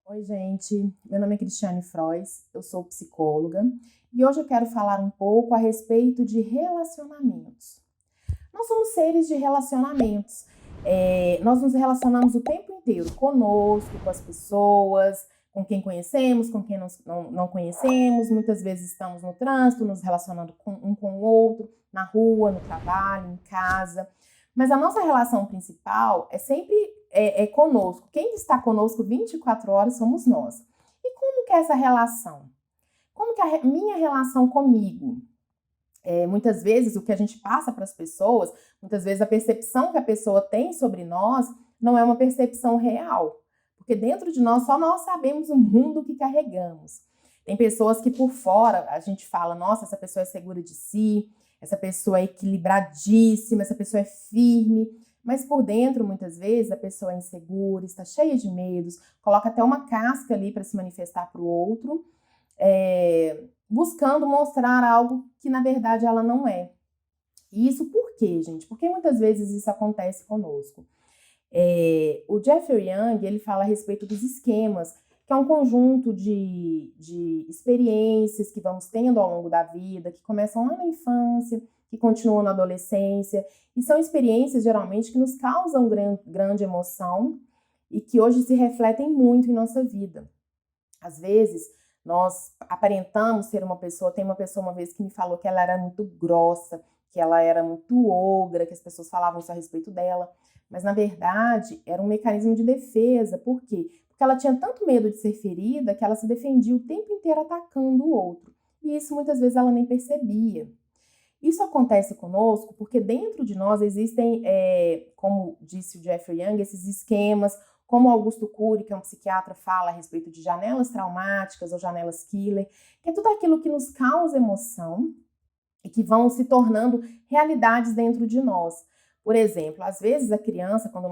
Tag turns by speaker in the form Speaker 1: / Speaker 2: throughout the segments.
Speaker 1: Oi, gente. Meu nome é Cristiane Frois, eu sou psicóloga e hoje eu quero falar um pouco a respeito de relacionamentos. Nós somos seres de relacionamentos. Nós nos relacionamos o tempo inteiro conosco, com as pessoas, com quem conhecemos, com quem não conhecemos. Muitas vezes estamos no trânsito, nos relacionando com o outro, na rua, no trabalho, em casa. Mas a nossa relação principal é sempre conosco. Quem está conosco 24 horas somos nós. E como que é essa relação? Como que é a minha relação comigo? Muitas vezes o que a gente passa para as pessoas, muitas vezes a percepção que a pessoa tem sobre nós não é uma percepção real. Porque dentro de nós, só nós sabemos o mundo que carregamos. Tem pessoas que por fora a gente fala, nossa, essa pessoa é segura de si, essa pessoa é equilibradíssima, essa pessoa é firme. Mas por dentro, muitas vezes, a pessoa é insegura, está cheia de medos, coloca até uma casca ali para se manifestar para o outro, buscando mostrar algo que na verdade ela não é. E isso por quê, gente? Porque muitas vezes isso acontece conosco. O Jeffrey Young, ele fala a respeito dos esquemas, que é um conjunto de experiências que vamos tendo ao longo da vida, que começam lá na infância, que continuam na adolescência, e são experiências geralmente que nos causam grande emoção e que hoje se refletem muito em nossa vida. Às vezes, nós aparentamos ser uma pessoa, tem uma pessoa uma vez que me falou que ela era muito grossa, que ela era muito ogra, que as pessoas falavam isso a respeito dela, mas na verdade era um mecanismo de defesa. Por quê? Porque ela tinha tanto medo de ser ferida que ela se defendia o tempo inteiro atacando o outro. E isso muitas vezes ela nem percebia. Isso acontece conosco porque dentro de nós existem, como disse o Jeffrey Young, esses esquemas, como Augusto Cury, que é um psiquiatra, fala a respeito de janelas traumáticas ou janelas killer, que é tudo aquilo que nos causa emoção e que vão se tornando realidades dentro de nós. Por exemplo, às vezes a criança, quando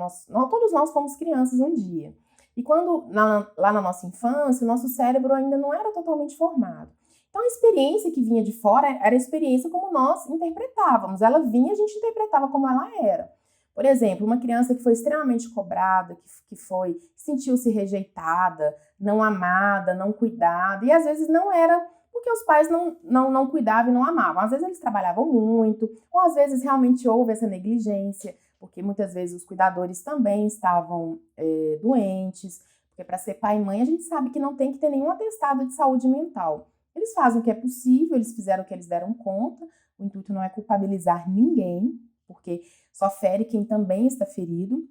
Speaker 1: todos nós fomos crianças um dia, e quando lá na nossa infância, o nosso cérebro ainda não era totalmente formado. Então a experiência que vinha de fora era a experiência como nós interpretávamos. Ela vinha, a gente interpretava como ela era. Por exemplo, uma criança que foi extremamente cobrada, que sentiu-se rejeitada, não amada, não cuidada, e às vezes não era porque os pais não cuidavam e não amavam. Às vezes eles trabalhavam muito, ou às vezes realmente houve essa negligência, porque muitas vezes os cuidadores também estavam doentes, porque para ser pai e mãe a gente sabe que não tem que ter nenhum atestado de saúde mental. Eles fazem o que é possível, eles fizeram o que eles deram conta, o intuito não é culpabilizar ninguém, porque só fere quem também está ferido,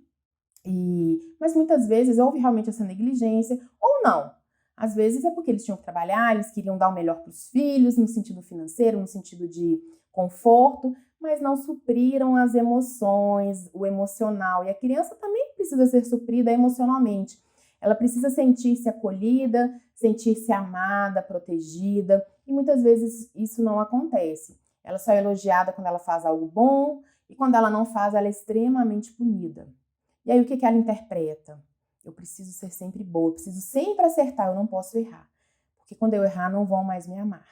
Speaker 1: mas muitas vezes houve realmente essa negligência, ou não. Às vezes é porque eles tinham que trabalhar, eles queriam dar o melhor para os filhos, no sentido financeiro, no sentido de conforto, mas não supriram as emoções, o emocional. E a criança também precisa ser suprida emocionalmente. Ela precisa sentir-se acolhida, sentir-se amada, protegida, e muitas vezes isso não acontece. Ela só é elogiada quando ela faz algo bom, e quando ela não faz, ela é extremamente punida. E aí o que ela interpreta? Eu preciso ser sempre boa, eu preciso sempre acertar, eu não posso errar. Porque quando eu errar, não vão mais me amar.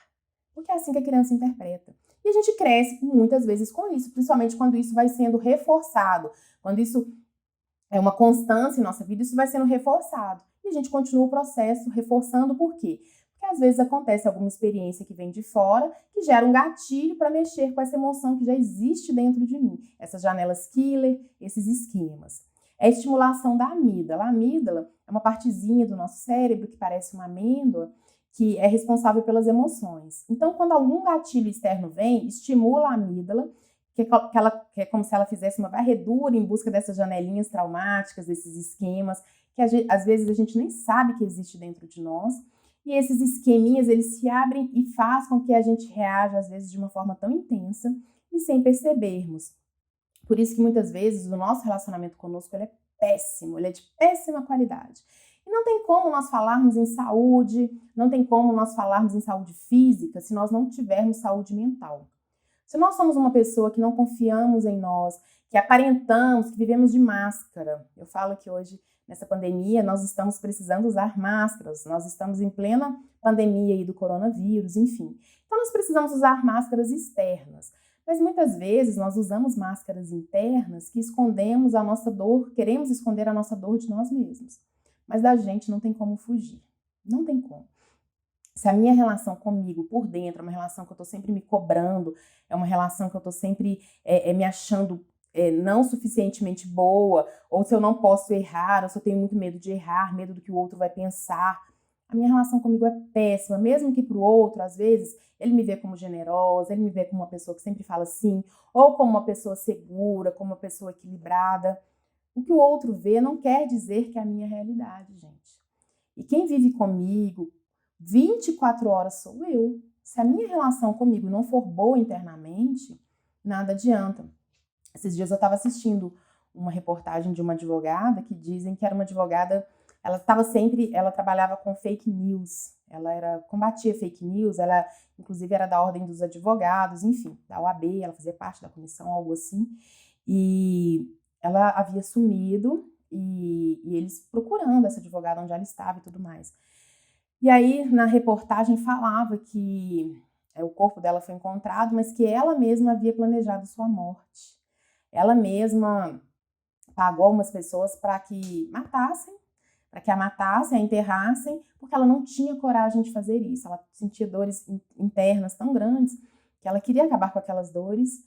Speaker 1: Porque é assim que a criança interpreta. E a gente cresce muitas vezes com isso, principalmente quando isso vai sendo reforçado. Quando isso é uma constância em nossa vida, isso vai sendo reforçado. E a gente continua o processo reforçando por quê? Porque às vezes acontece alguma experiência que vem de fora, que gera um gatilho para mexer com essa emoção que já existe dentro de mim. Essas janelas killer, esses esquemas. É a estimulação da amígdala. A amígdala é uma partezinha do nosso cérebro que parece uma amêndoa, que é responsável pelas emoções. Então, quando algum gatilho externo vem, estimula a amígdala, que é como se ela fizesse uma varredura em busca dessas janelinhas traumáticas, desses esquemas, que às vezes a gente nem sabe que existe dentro de nós. E esses esqueminhas, eles se abrem e faz com que a gente reaja, às vezes, de uma forma tão intensa e sem percebermos. Por isso que muitas vezes o nosso relacionamento conosco ele é péssimo, ele é de péssima qualidade. E não tem como nós falarmos em saúde, não tem como nós falarmos em saúde física se nós não tivermos saúde mental. Se nós somos uma pessoa que não confiamos em nós, que aparentamos, que vivemos de máscara, eu falo que hoje, nessa pandemia, nós estamos precisando usar máscaras, nós estamos em plena pandemia aí do coronavírus, enfim. Então, nós precisamos usar máscaras externas. Mas muitas vezes nós usamos máscaras internas que escondemos a nossa dor, queremos esconder a nossa dor de nós mesmos. Mas da gente não tem como fugir. Não tem como. Se a minha relação comigo por dentro é uma relação que eu tô sempre me cobrando, é uma relação que eu tô sempre me achando não suficientemente boa, ou se eu não posso errar, ou se eu tenho muito medo de errar, medo do que o outro vai pensar, a minha relação comigo é péssima, mesmo que pro outro, às vezes, ele me vê como generosa, ele me vê como uma pessoa que sempre fala sim, ou como uma pessoa segura, como uma pessoa equilibrada. O que o outro vê não quer dizer que é a minha realidade, gente. E quem vive comigo 24 horas sou eu. Se a minha relação comigo não for boa internamente, nada adianta. Esses dias eu estava assistindo uma reportagem de uma advogada que dizem que era uma advogada, ela trabalhava com fake news, combatia fake news, ela inclusive era da ordem dos advogados, enfim, da OAB, ela fazia parte da comissão, algo assim, e ela havia sumido e eles procurando essa advogada onde ela estava e tudo mais. E aí, na reportagem, falava que o corpo dela foi encontrado, mas que ela mesma havia planejado sua morte. Ela mesma pagou umas pessoas para que a matassem, a enterrassem, porque ela não tinha coragem de fazer isso. Ela sentia dores internas tão grandes que ela queria acabar com aquelas dores,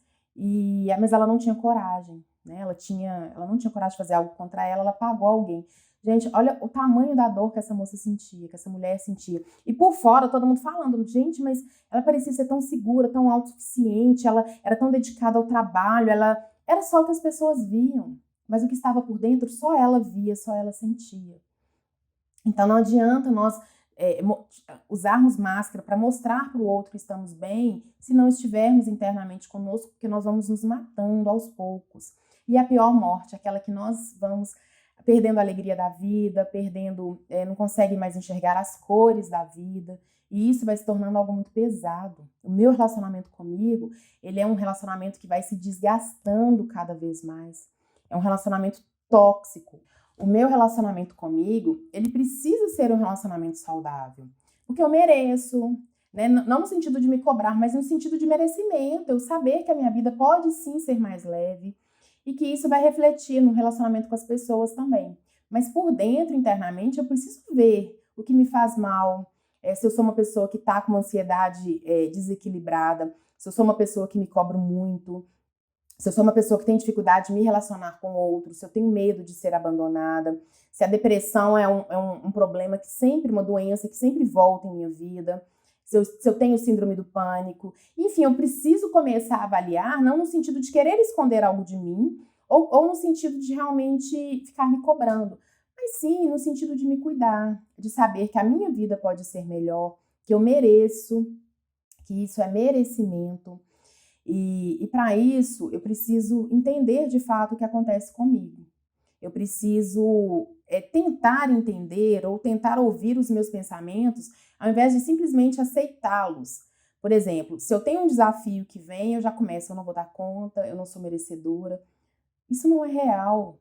Speaker 1: mas ela não tinha coragem, né? Ela não tinha coragem de fazer algo contra ela pagou alguém. Gente, olha o tamanho da dor que essa moça sentia, que essa mulher sentia. E por fora, todo mundo falando, gente, mas ela parecia ser tão segura, tão autossuficiente, ela era tão dedicada ao trabalho, ela era só o que as pessoas viam. Mas o que estava por dentro, só ela via, só ela sentia. Então não adianta nós usarmos máscara para mostrar para o outro que estamos bem, se não estivermos internamente conosco, porque nós vamos nos matando aos poucos. E a pior morte, aquela que nós vamos perdendo a alegria da vida, não consegue mais enxergar as cores da vida, e isso vai se tornando algo muito pesado. O meu relacionamento comigo, ele é um relacionamento que vai se desgastando cada vez mais. É um relacionamento tóxico. O meu relacionamento comigo, ele precisa ser um relacionamento saudável, porque eu mereço, né? Não no sentido de me cobrar, mas no sentido de merecimento, eu saber que a minha vida pode sim ser mais leve e que isso vai refletir no relacionamento com as pessoas também. Mas por dentro, internamente, eu preciso ver o que me faz mal, se eu sou uma pessoa que está com uma ansiedade desequilibrada, se eu sou uma pessoa que me cobro muito, se eu sou uma pessoa que tem dificuldade de me relacionar com outros, se eu tenho medo de ser abandonada, se a depressão é um problema uma doença que sempre volta em minha vida, se eu tenho síndrome do pânico. Enfim, eu preciso começar a avaliar, não no sentido de querer esconder algo de mim, ou no sentido de realmente ficar me cobrando, mas sim no sentido de me cuidar, de saber que a minha vida pode ser melhor, que eu mereço, que isso é merecimento. E para isso, eu preciso entender de fato o que acontece comigo. Eu preciso tentar entender ou tentar ouvir os meus pensamentos, ao invés de simplesmente aceitá-los. Por exemplo, se eu tenho um desafio que vem, eu já começo, eu não vou dar conta, eu não sou merecedora. Isso não é real.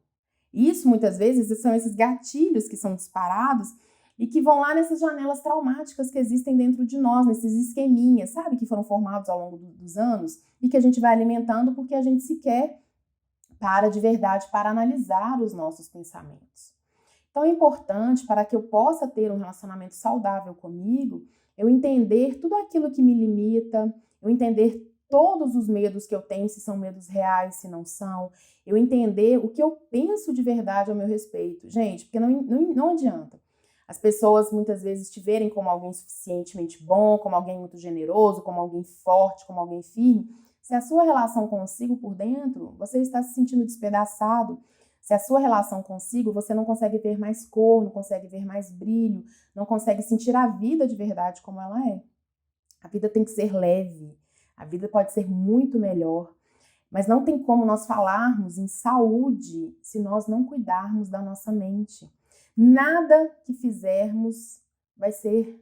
Speaker 1: Isso, muitas vezes, são esses gatilhos que são disparados e que vão lá nessas janelas traumáticas que existem dentro de nós, nesses esqueminhas, sabe, que foram formados ao longo dos anos e que a gente vai alimentando porque a gente sequer para de verdade para analisar os nossos pensamentos. Então é importante, para que eu possa ter um relacionamento saudável comigo, eu entender tudo aquilo que me limita, eu entender todos os medos que eu tenho, se são medos reais, se não são, eu entender o que eu penso de verdade ao meu respeito. Gente, porque não adianta as pessoas muitas vezes te verem como alguém suficientemente bom, como alguém muito generoso, como alguém forte, como alguém firme. Se a sua relação consigo por dentro, você está se sentindo despedaçado. Se a sua relação consigo, você não consegue ver mais cor, não consegue ver mais brilho, não consegue sentir a vida de verdade como ela é. A vida tem que ser leve, a vida pode ser muito melhor, mas não tem como nós falarmos em saúde se nós não cuidarmos da nossa mente. Nada que fizermos vai ser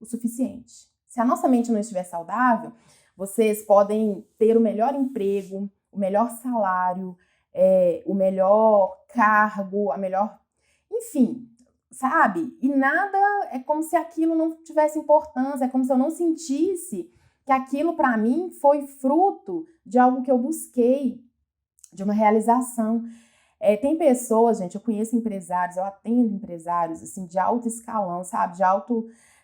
Speaker 1: o suficiente. Se a nossa mente não estiver saudável, vocês podem ter o melhor emprego, o melhor salário, o melhor cargo, enfim, sabe? E nada é como se aquilo não tivesse importância, é como se eu não sentisse que aquilo para mim foi fruto de algo que eu busquei, de uma realização. Tem pessoas, gente, eu conheço empresários, eu atendo empresários, assim, de alto escalão, sabe?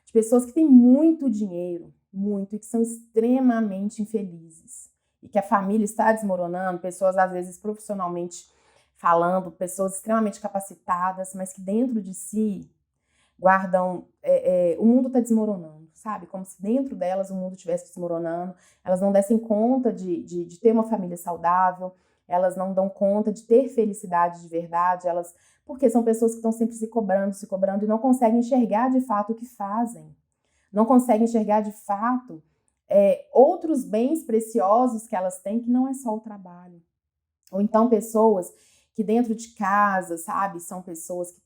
Speaker 1: De pessoas que têm muito dinheiro, muito, e que são extremamente infelizes. E que a família está desmoronando, pessoas, às vezes, profissionalmente falando, pessoas extremamente capacitadas, mas que dentro de si guardam, o mundo está desmoronando, sabe? Como se dentro delas o mundo estivesse desmoronando, elas não dessem conta de ter uma família saudável, elas não dão conta de ter felicidade de verdade, porque são pessoas que estão sempre se cobrando e não conseguem enxergar de fato o que fazem, não conseguem enxergar de fato outros bens preciosos que elas têm, que não é só o trabalho. Ou então pessoas que dentro de casa, sabe, são pessoas que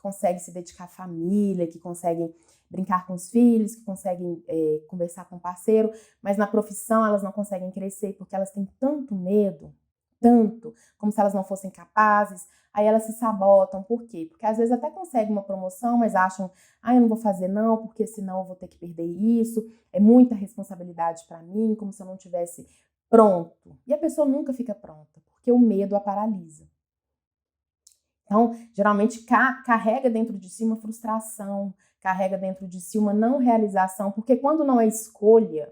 Speaker 1: conseguem se dedicar à família, que conseguem brincar com os filhos, que conseguem conversar com o parceiro, mas na profissão elas não conseguem crescer porque elas têm tanto medo, tanto, como se elas não fossem capazes, aí elas se sabotam. Por quê? Porque às vezes até conseguem uma promoção, mas acham, eu não vou fazer não, porque senão eu vou ter que perder isso, é muita responsabilidade para mim, como se eu não tivesse pronto. E a pessoa nunca fica pronta, porque o medo a paralisa. Então, geralmente carrega dentro de si uma frustração, carrega dentro de si uma não realização, porque quando não é escolha,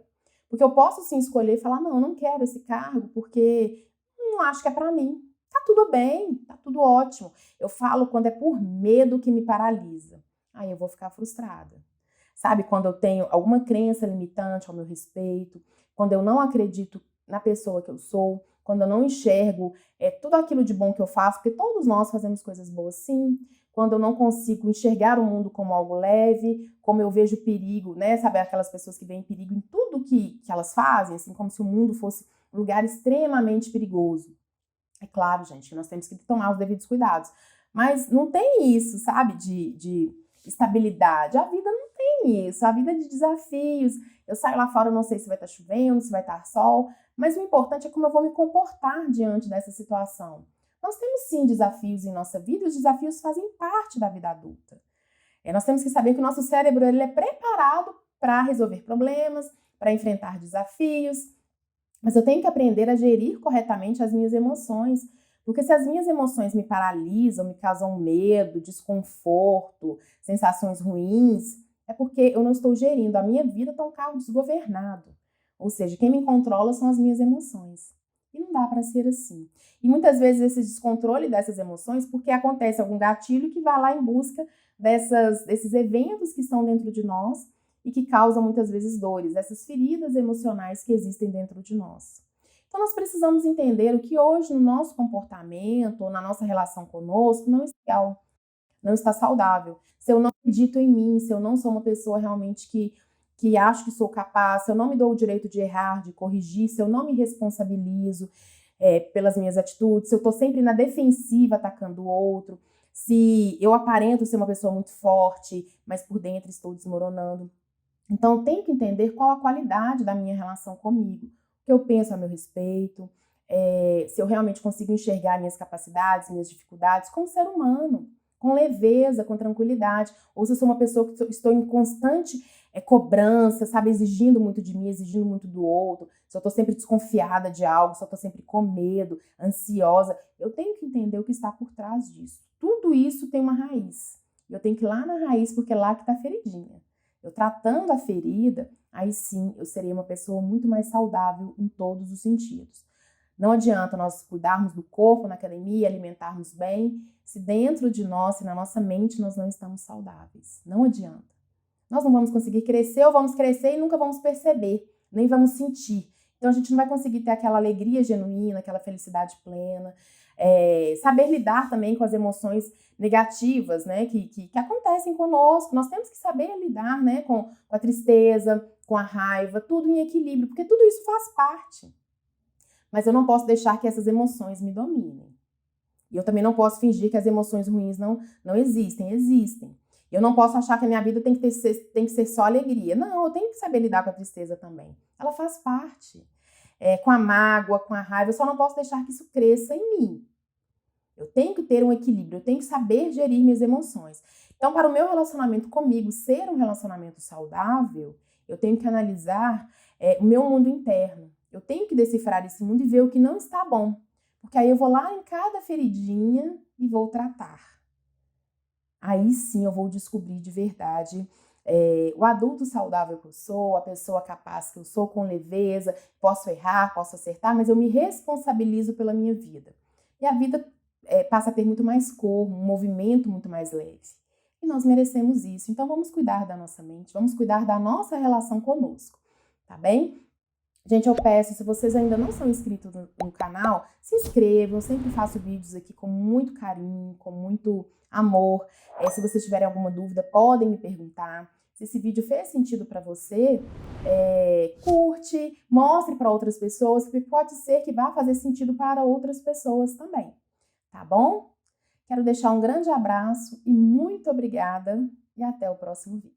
Speaker 1: porque eu posso sim escolher e falar, não, eu não quero esse cargo, porque não acho que é para mim. Tá tudo bem, tá tudo ótimo. Eu falo quando é por medo que me paralisa. Aí eu vou ficar frustrada. Sabe, quando eu tenho alguma crença limitante ao meu respeito, quando eu não acredito na pessoa que eu sou, quando eu não enxergo tudo aquilo de bom que eu faço, porque todos nós fazemos coisas boas sim, quando eu não consigo enxergar o mundo como algo leve, como eu vejo perigo, né? Sabe, aquelas pessoas que veem perigo em tudo que elas fazem, assim, como se o mundo fosse um lugar extremamente perigoso. É claro, gente, que nós temos que tomar os devidos cuidados, mas não tem isso, sabe, de estabilidade. A vida não tem isso, a vida é de desafios. Eu saio lá fora, eu não sei se vai estar chovendo, se vai estar sol, mas o importante é como eu vou me comportar diante dessa situação. Nós temos sim desafios em nossa vida e os desafios fazem parte da vida adulta. Nós temos que saber que o nosso cérebro ele é preparado para resolver problemas, para enfrentar desafios, mas eu tenho que aprender a gerir corretamente as minhas emoções, porque se as minhas emoções me paralisam, me causam medo, desconforto, sensações ruins, é porque eu não estou gerindo. A minha vida está um carro desgovernado. Ou seja, quem me controla são as minhas emoções. E não dá para ser assim. E muitas vezes esse descontrole dessas emoções, porque acontece algum gatilho que vai lá em busca desses eventos que estão dentro de nós e que causam muitas vezes dores, essas feridas emocionais que existem dentro de nós. Então nós precisamos entender o que hoje no nosso comportamento ou na nossa relação conosco não está legal, não está saudável. Se eu não acredito em mim, se eu não sou uma pessoa realmente que acho que sou capaz, se eu não me dou o direito de errar, de corrigir, se eu não me responsabilizo pelas minhas atitudes, se eu estou sempre na defensiva atacando o outro, se eu aparento ser uma pessoa muito forte, mas por dentro estou desmoronando. Então, eu tenho que entender qual a qualidade da minha relação comigo, o que eu penso a meu respeito, se eu realmente consigo enxergar minhas capacidades, minhas dificuldades como ser humano, com leveza, com tranquilidade, ou se eu sou uma pessoa que estou em constante cobrança, sabe, exigindo muito de mim, exigindo muito do outro, se eu estou sempre desconfiada de algo, se eu estou sempre com medo, ansiosa, eu tenho que entender o que está por trás disso. Tudo isso tem uma raiz. Eu tenho que ir lá na raiz, porque é lá que está a feridinha. Eu tratando a ferida, aí sim eu serei uma pessoa muito mais saudável em todos os sentidos. Não adianta nós cuidarmos do corpo na academia, alimentarmos bem, se dentro de nós, se na nossa mente nós não estamos saudáveis. Não adianta. Nós não vamos conseguir crescer ou vamos crescer e nunca vamos perceber, nem vamos sentir. Então a gente não vai conseguir ter aquela alegria genuína, aquela felicidade plena, saber lidar também com as emoções negativas, né, que acontecem conosco. Nós temos que saber lidar, né, com a tristeza, com a raiva, tudo em equilíbrio, porque tudo isso faz parte. Mas eu não posso deixar que essas emoções me dominem. E eu também não posso fingir que as emoções ruins não existem, existem. Eu não posso achar que a minha vida tem que ser só alegria. Não, eu tenho que saber lidar com a tristeza também. Ela faz parte. Com a mágoa, com a raiva, eu só não posso deixar que isso cresça em mim. Eu tenho que ter um equilíbrio, eu tenho que saber gerir minhas emoções. Então, para o meu relacionamento comigo ser um relacionamento saudável, eu tenho que analisar o meu mundo interno. Eu tenho que decifrar esse mundo e ver o que não está bom. Porque aí eu vou lá em cada feridinha e vou tratar. Aí sim eu vou descobrir de verdade o adulto saudável que eu sou, a pessoa capaz que eu sou, com leveza, posso errar, posso acertar, mas eu me responsabilizo pela minha vida. E a vida passa a ter muito mais cor, um movimento muito mais leve. E nós merecemos isso. Então vamos cuidar da nossa mente, vamos cuidar da nossa relação conosco, tá bem? Gente, eu peço, se vocês ainda não são inscritos no canal, se inscrevam. Eu sempre faço vídeos aqui com muito carinho, com muito amor. Se vocês tiverem alguma dúvida, podem me perguntar. Se esse vídeo fez sentido para você, curte, mostre para outras pessoas, porque pode ser que vá fazer sentido para outras pessoas também, tá bom? Quero deixar um grande abraço e muito obrigada e até o próximo vídeo.